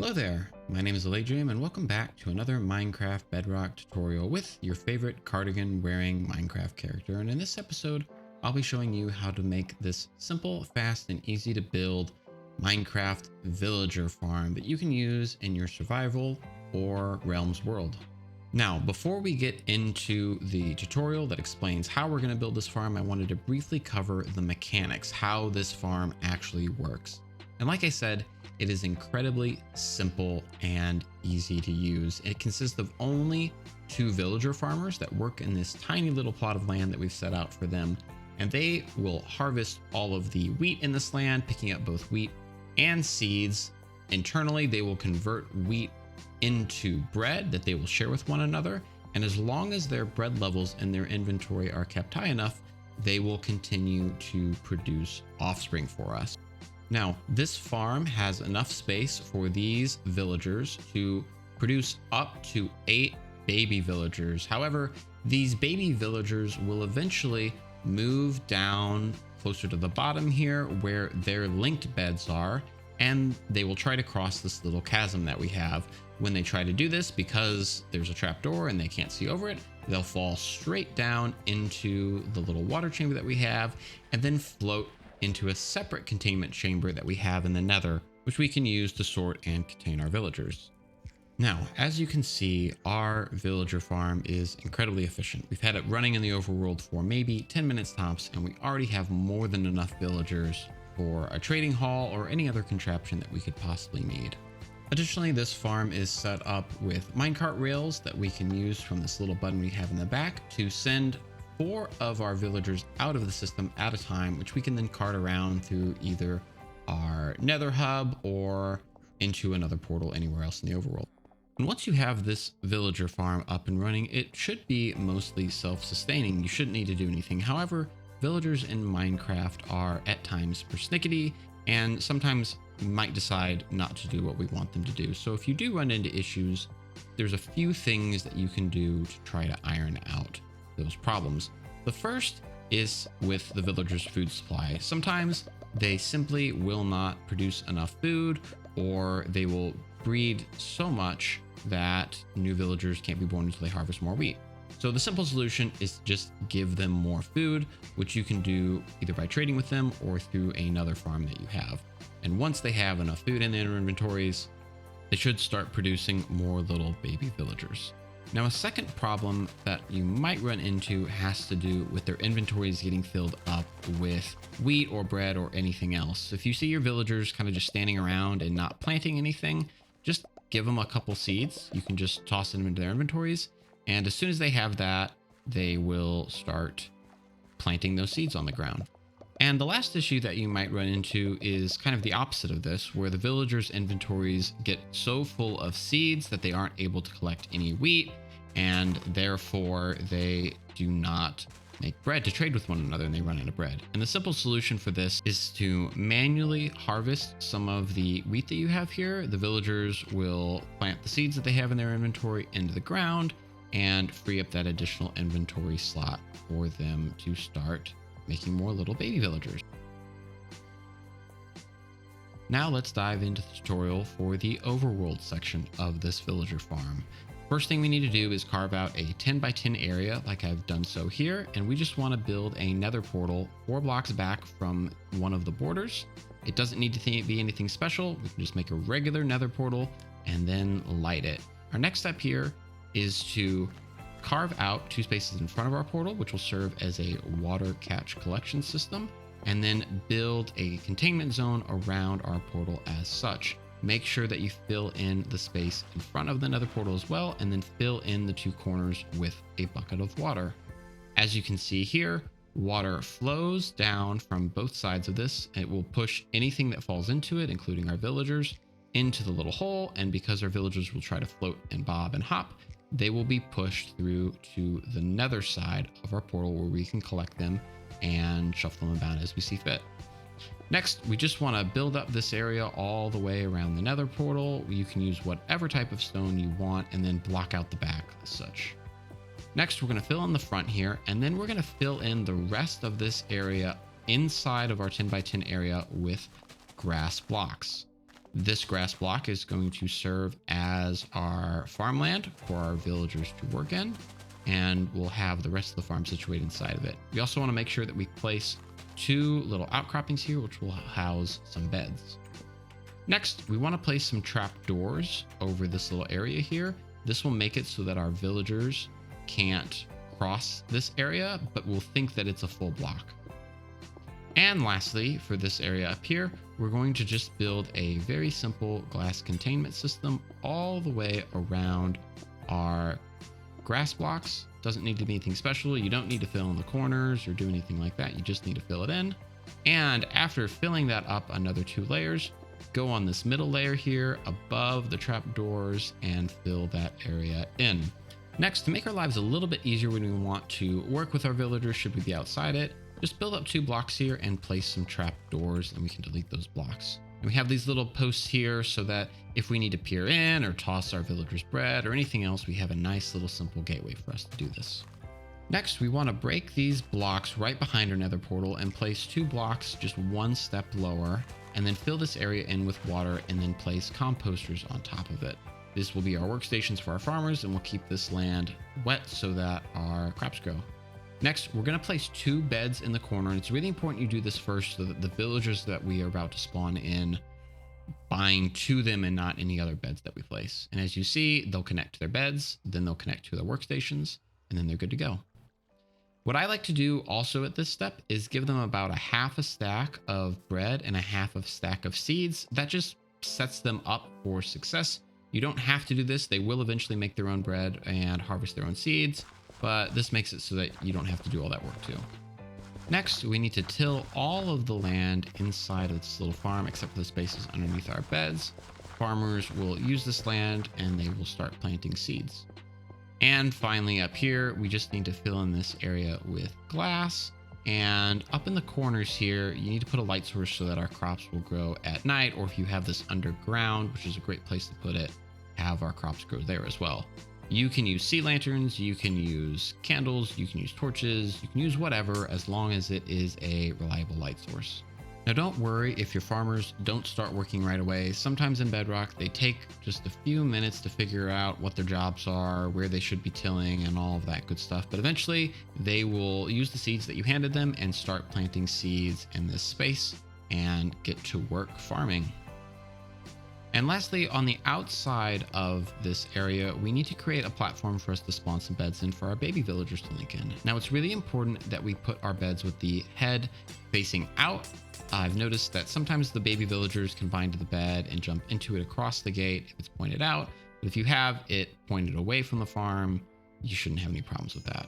Hello there, my name is Alaydriem and welcome back to another Minecraft Bedrock tutorial with your favorite cardigan wearing Minecraft character. And in this episode, I'll be showing you how to make this simple, fast, and easy to build Minecraft villager farm that you can use in your survival or realms world. Now, before we get into the tutorial that explains how we're going to build this farm, I wanted to briefly cover the mechanics, how this farm actually works. And like I said, it is incredibly simple and easy to use. It consists of only 2 villager farmers that work in this tiny little plot of land that we've set out for them. And they will harvest all of the wheat in this land, picking up both wheat and seeds. Internally, they will convert wheat into bread that they will share with one another. And as long as their bread levels in their inventory are kept high enough, they will continue to produce offspring for us. Now, this farm has enough space for these villagers to produce up to 8 baby villagers. However, these baby villagers will eventually move down closer to the bottom here where their linked beds are, and they will try to cross this little chasm that we have. When they try to do this, because there's a trapdoor and they can't see over it, they'll fall straight down into the little water chamber that we have and then float into a separate containment chamber that we have in the Nether, which we can use to sort and contain our villagers. Now, as you can see, our villager farm is incredibly efficient. We've had it running in the overworld for maybe 10 minutes tops, and we already have more than enough villagers for a trading hall or any other contraption that we could possibly need. Additionally, this farm is set up with minecart rails that we can use from this little button we have in the back to send 4 of our villagers out of the system at a time, which we can then cart around through either our Nether hub or into another portal anywhere else in the overworld. And once you have this villager farm up and running, it should be mostly self-sustaining. You shouldn't need to do anything. However, villagers in Minecraft are at times persnickety and sometimes might decide not to do what we want them to do. So if you do run into issues, there's a few things that you can do to try to iron out those problems. The first is with the villagers' food supply. Sometimes they simply will not produce enough food, or they will breed so much that new villagers can't be born until they harvest more wheat. So the simple solution is to just give them more food, which you can do either by trading with them or through another farm that you have. And once they have enough food in their inventories, they should start producing more little baby villagers. Now, a second problem that you might run into has to do with their inventories getting filled up with wheat or bread or anything else. So if you see your villagers kind of just standing around and not planting anything, just give them a couple seeds. You can just toss them into their inventories. And as soon as they have that, they will start planting those seeds on the ground. And the last issue that you might run into is kind of the opposite of this, where the villagers' inventories get so full of seeds that they aren't able to collect any wheat, and therefore they do not make bread to trade with one another and they run out of bread. And the simple solution for this is to manually harvest some of the wheat that you have here. The villagers will plant the seeds that they have in their inventory into the ground and free up that additional inventory slot for them to start making more little baby villagers. Now let's dive into the tutorial for the overworld section of this villager farm. First thing we need to do is carve out a 10 by 10 area like I've done so here, and we just want to build a nether portal 4 blocks back from one of the borders. It doesn't need to be anything special. We can just make a regular nether portal and then light it. Our next step here is to carve out 2 spaces in front of our portal, which will serve as a water catch collection system, and then build a containment zone around our portal as such. Make sure that you fill in the space in front of the nether portal as well, and then fill in the 2 corners with a bucket of water. As you can see here, water flows down from both sides of this. It will push anything that falls into it, including our villagers, into the little hole, and because our villagers will try to float and bob and hop, they will be pushed through to the nether side of our portal where we can collect them and shuffle them about as we see fit. Next, we just want to build up this area all the way around the nether portal. You can use whatever type of stone you want and then block out the back as such. Next, we're going to fill in the front here, and then we're going to fill in the rest of this area inside of our 10 by 10 area with grass blocks. This grass block is going to serve as our farmland for our villagers to work in, and we'll have the rest of the farm situated inside of it. We also want to make sure that we place 2 little outcroppings here, which will house some beds. Next, we want to place some trap doors over this little area here. This will make it so that our villagers can't cross this area, but will think that it's a full block. And lastly, for this area up here, we're going to just build a very simple glass containment system all the way around our grass blocks. Doesn't need to be anything special. You don't need to fill in the corners or do anything like that. You just need to fill it in. And after filling that up another 2 layers, go on this middle layer here above the trapdoors and fill that area in. Next, to make our lives a little bit easier when we want to work with our villagers should we be outside it, just build up 2 blocks here and place some trapdoors, and we can delete those blocks. And we have these little posts here so that if we need to peer in or toss our villagers bread or anything else, we have a nice little simple gateway for us to do this. Next, we want to break these blocks right behind our nether portal and place 2 blocks just 1 step lower, and then fill this area in with water and then place composters on top of it. This will be our workstations for our farmers, and we'll keep this land wet so that our crops grow. Next, we're going to place 2 beds in the corner, and it's really important you do this first so that the villagers that we are about to spawn in bind to them and not any other beds that we place. And as you see, they'll connect to their beds, then they'll connect to their workstations, and then they're good to go. What I like to do also at this step is give them about a half a stack of bread and a half a stack of seeds. That just sets them up for success. You don't have to do this. They will eventually make their own bread and harvest their own seeds, but this makes it so that you don't have to do all that work too. Next, we need to till all of the land inside of this little farm, except for the spaces underneath our beds. Farmers will use this land and they will start planting seeds. And finally up here, we just need to fill in this area with glass. And up in the corners here, you need to put a light source so that our crops will grow at night, or if you have this underground, which is a great place to put it, have our crops grow there as well. You can use sea lanterns, you can use candles, you can use torches, you can use whatever, as long as it is a reliable light source. Now don't worry if your farmers don't start working right away. Sometimes in Bedrock, they take just a few minutes to figure out what their jobs are, where they should be tilling and all of that good stuff. But eventually they will use the seeds that you handed them and start planting seeds in this space and get to work farming. And lastly, on the outside of this area, we need to create a platform for us to spawn some beds in for our baby villagers to link in. Now, it's really important that we put our beds with the head facing out. I've noticed that sometimes the baby villagers can bind to the bed and jump into it across the gate if it's pointed out. But if you have it pointed away from the farm, you shouldn't have any problems with that.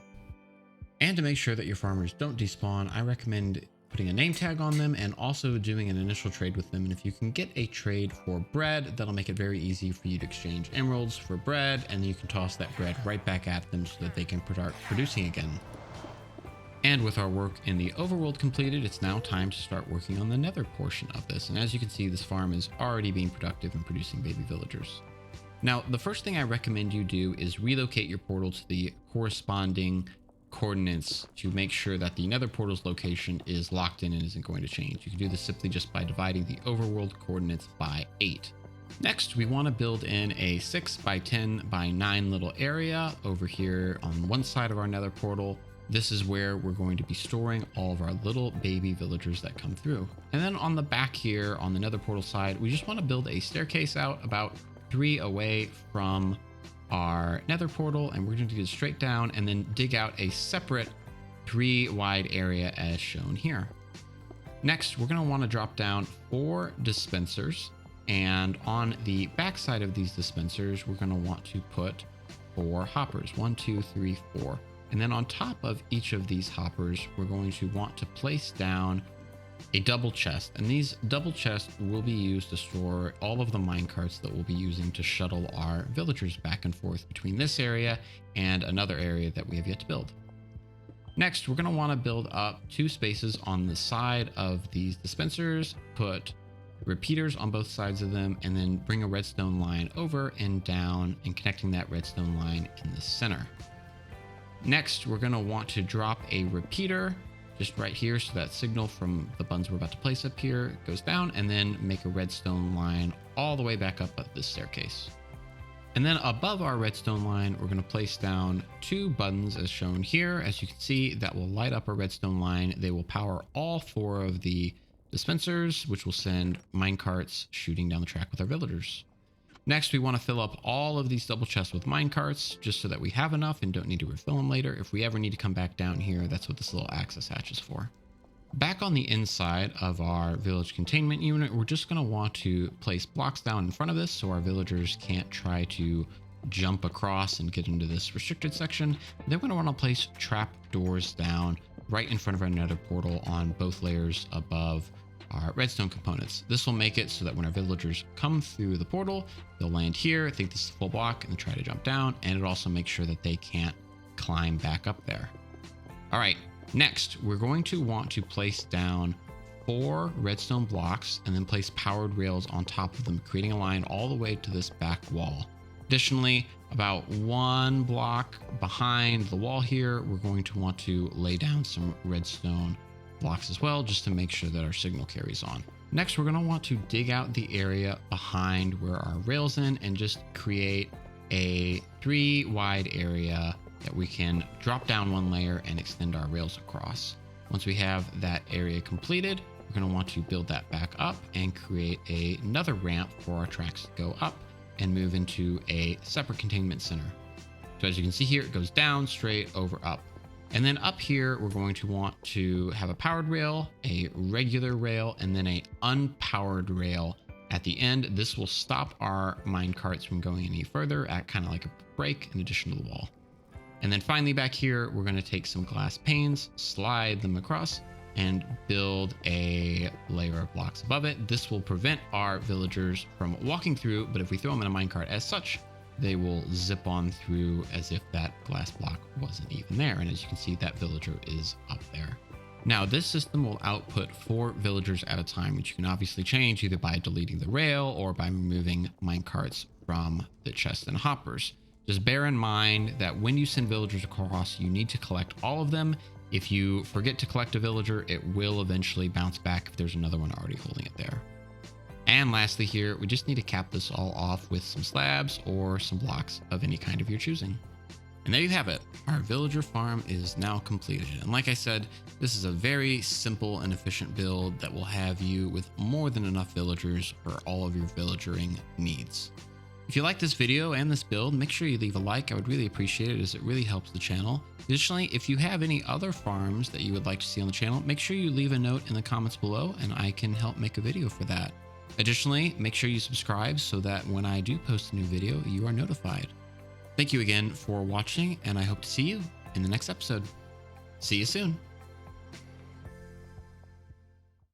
And to make sure that your farmers don't despawn, I recommend putting a name tag on them and also doing an initial trade with them. And if you can get a trade for bread, that'll make it very easy for you to exchange emeralds for bread, and then you can toss that bread right back at them so that they can start producing again. And with our work in the overworld completed, it's now time to start working on the nether portion of this. And as you can see, this farm is already being productive and producing baby villagers. Now, the first thing I recommend you do is relocate your portal to the corresponding coordinates to make sure that the nether portal's location is locked in and isn't going to change. You can do this simply just by dividing the overworld coordinates by 8. Next, we want to build in a 6 by 10 by 9 little area over here on one side of our nether portal. This is where we're going to be storing all of our little baby villagers that come through. And then on the back here on the nether portal side, we just want to build a staircase out about 3 away from our nether portal, and we're going to do it straight down and then dig out a separate 3 wide area as shown here. Next, we're going to want to drop down 4 dispensers, and on the back side of these dispensers, we're going to want to put 4 hoppers. 1, 2, 3, 4. And then on top of each of these hoppers, we're going to want to place down a double chest. And these double chests will be used to store all of the minecarts that we'll be using to shuttle our villagers back and forth between this area and another area that we have yet to build. Next, we're going to want to build up 2 spaces on the side of these dispensers, put repeaters on both sides of them, and then bring a redstone line over and down and connecting that redstone line in the center. Next, we're going to want to drop a repeater just right here. So that signal from the buttons we're about to place up here goes down, and then make a redstone line all the way back up this staircase. And then above our redstone line, we're going to place down 2 buttons as shown here. As you can see, that will light up our redstone line. They will power all 4 of the dispensers, which will send minecarts shooting down the track with our villagers. Next, we want to fill up all of these double chests with minecarts, just so that we have enough and don't need to refill them later. If we ever need to come back down here, that's what this little access hatch is for. Back on the inside of our village containment unit, we're just going to want to place blocks down in front of this so our villagers can't try to jump across and get into this restricted section. Then we're going to want to place trap doors down right in front of our nether portal on both layers above our redstone components. This will make it so that when our villagers come through the portal, they'll land here, think this is a full block, and then try to jump down, and it also makes sure that they can't climb back up there. All right. Next, we're going to want to place down 4 redstone blocks and then place powered rails on top of them, creating a line all the way to this back wall. Additionally, about 1 block behind the wall here, we're going to want to lay down some redstone blocks as well, just to make sure that our signal carries on. Next, we're going to want to dig out the area behind where our rails in and just create a 3 wide area that we can drop down 1 layer and extend our rails across. Once we have that area completed, we're going to want to build that back up and create another ramp for our tracks to go up and move into a separate containment center. So as you can see here, it goes down, straight, over, up. And then up here, we're going to want to have a powered rail, a regular rail, and then a unpowered rail at the end. This will stop our minecarts from going any further at kind of like a break in addition to the wall. And then finally back here, we're going to take some glass panes, slide them across, and build a layer of blocks above it. This will prevent our villagers from walking through, but if we throw them in a minecart as such, they will zip on through as if that glass block wasn't even there. And as you can see, that villager is up there. Now, this system will output 4 villagers at a time, which you can obviously change either by deleting the rail or by removing minecarts from the chests and hoppers. Just bear in mind that when you send villagers across, you need to collect all of them. If you forget to collect a villager, it will eventually bounce back if there's another one already holding it there. And lastly here, we just need to cap this all off with some slabs or some blocks of any kind of your choosing. And there you have it. Our villager farm is now completed. And like I said, this is a very simple and efficient build that will have you with more than enough villagers for all of your villagering needs. If you like this video and this build, make sure you leave a like. I would really appreciate it, as it really helps the channel. Additionally, if you have any other farms that you would like to see on the channel, make sure you leave a note in the comments below and I can help make a video for that. Additionally, make sure you subscribe so that when I do post a new video, you are notified. Thank you again for watching, and I hope to see you in the next episode. See you soon.